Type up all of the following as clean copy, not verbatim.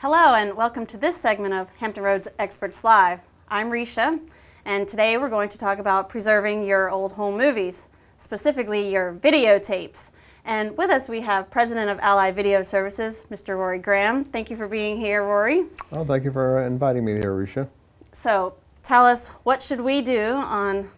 Hello and welcome to this segment of Hampton Roads Experts Live. I'm Risha, and today we're going to talk about preserving your old home movies, specifically your videotapes. And with us we have President of Allied Video Services, Mr. Rory Graham. Thank you for being here, Rory. Well, thank you for inviting me here, Risha. So tell us, what should we do on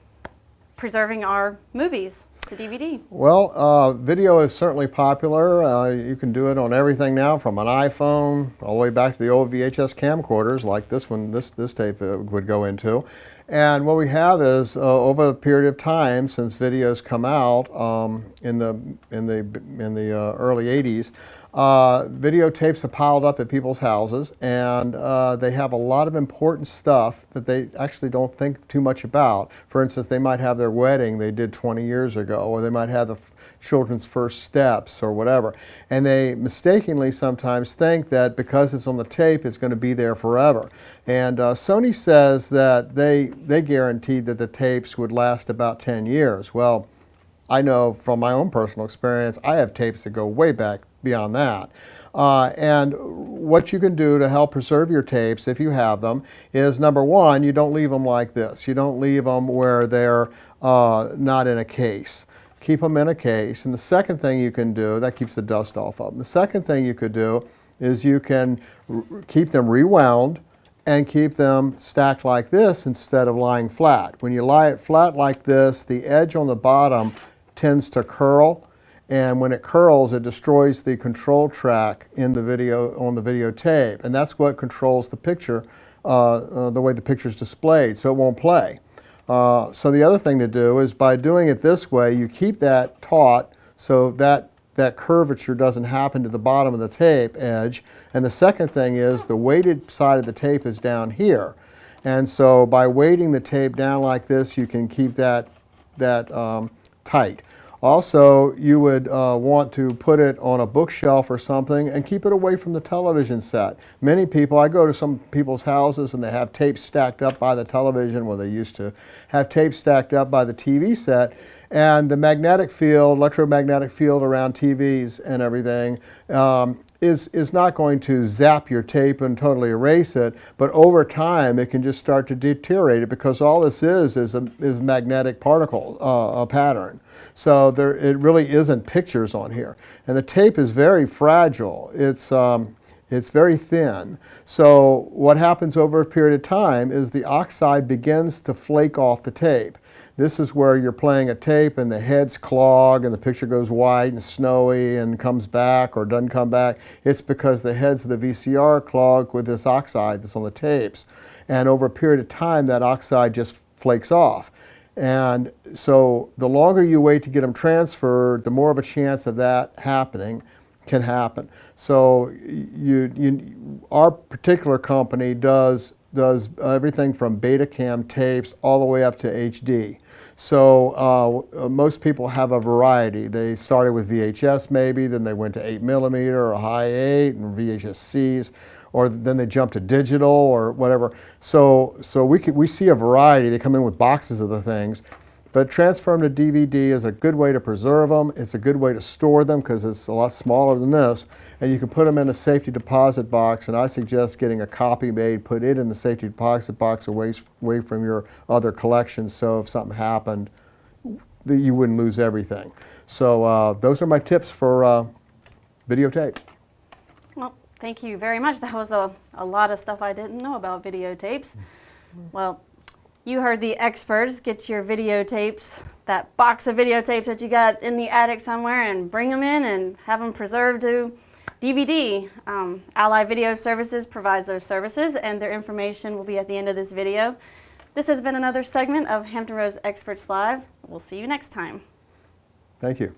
preserving our movies to DVD? Well, video is certainly popular. You can do it on everything now, from an iPhone all the way back to the old VHS camcorders like this one, this tape would go into. And what we have is, over a period of time since videos come out in the early 80s, videotapes have piled up at people's houses, and they have a lot of important stuff that they actually don't think too much about. For instance, they might have their wedding they did 20 years ago, or they might have the children's first steps or whatever. And they mistakenly sometimes think that because it's on the tape, it's going to be there forever. And Sony says that they guaranteed that the tapes would last about 10 years. Well, I know from my own personal experience, I have tapes that go way back beyond that. And what you can do to help preserve your tapes, if you have them, is number one, you don't leave them like this. You don't leave them where they're not in a case. Keep them in a case. And the second thing you can do, that keeps the dust off of them. The second thing you could do is you can keep them rewound and keep them stacked like this instead of lying flat. When you lie it flat like this, the edge on the bottom tends to curl, and when it curls, it destroys the control track in the video, on the videotape, and that's what controls the picture, the way the picture is displayed, so it won't play. So the other thing to do is, by doing it this way, you keep that taut so that curvature doesn't happen to the bottom of the tape edge. And the second thing is, the weighted side of the tape is down here. And so by weighting the tape down like this, you can keep that tight. Also, you would want to put it on a bookshelf or something and keep it away from the television set. Many people, I go to some people's houses and they have tapes stacked up by the television, well, they used to have tapes stacked up by the TV set, and the magnetic field, electromagnetic field around TVs and everything is not going to zap your tape and totally erase it, but over time it can just start to deteriorate it, because all this is magnetic particle, a pattern. So it really isn't pictures on here. And the tape is very fragile. It's very thin. So what happens over a period of time is the oxide begins to flake off the tape. This is where you're playing a tape and the heads clog and the picture goes white and snowy and comes back or doesn't come back. It's because the heads of the VCR clog with this oxide that's on the tapes. And over a period of time, that oxide just flakes off. And so the longer you wait to get them transferred, the more of a chance of that happening can happen. So our particular company does everything from Betacam tapes all the way up to HD. So most people have a variety. They started with VHS maybe, then they went to 8mm or a high 8 and VHS-Cs, or then they jumped to digital or whatever. So we see a variety. They come in with boxes of the things. But transfer them to DVD is a good way to preserve them. It's a good way to store them because it's a lot smaller than this. And you can put them in a safety deposit box, and I suggest getting a copy made, put it in the safety deposit box away from your other collections, so if something happened, you wouldn't lose everything. So those are my tips for videotape. Well, thank you very much. That was a lot of stuff I didn't know about videotapes. Well, you heard the experts. Get your videotapes, that box of videotapes that you got in the attic somewhere, and bring them in and have them preserved to DVD. Allied Video Services provides those services, and their information will be at the end of this video. This has been another segment of Hampton Roads Experts Live. We'll see you next time. Thank you.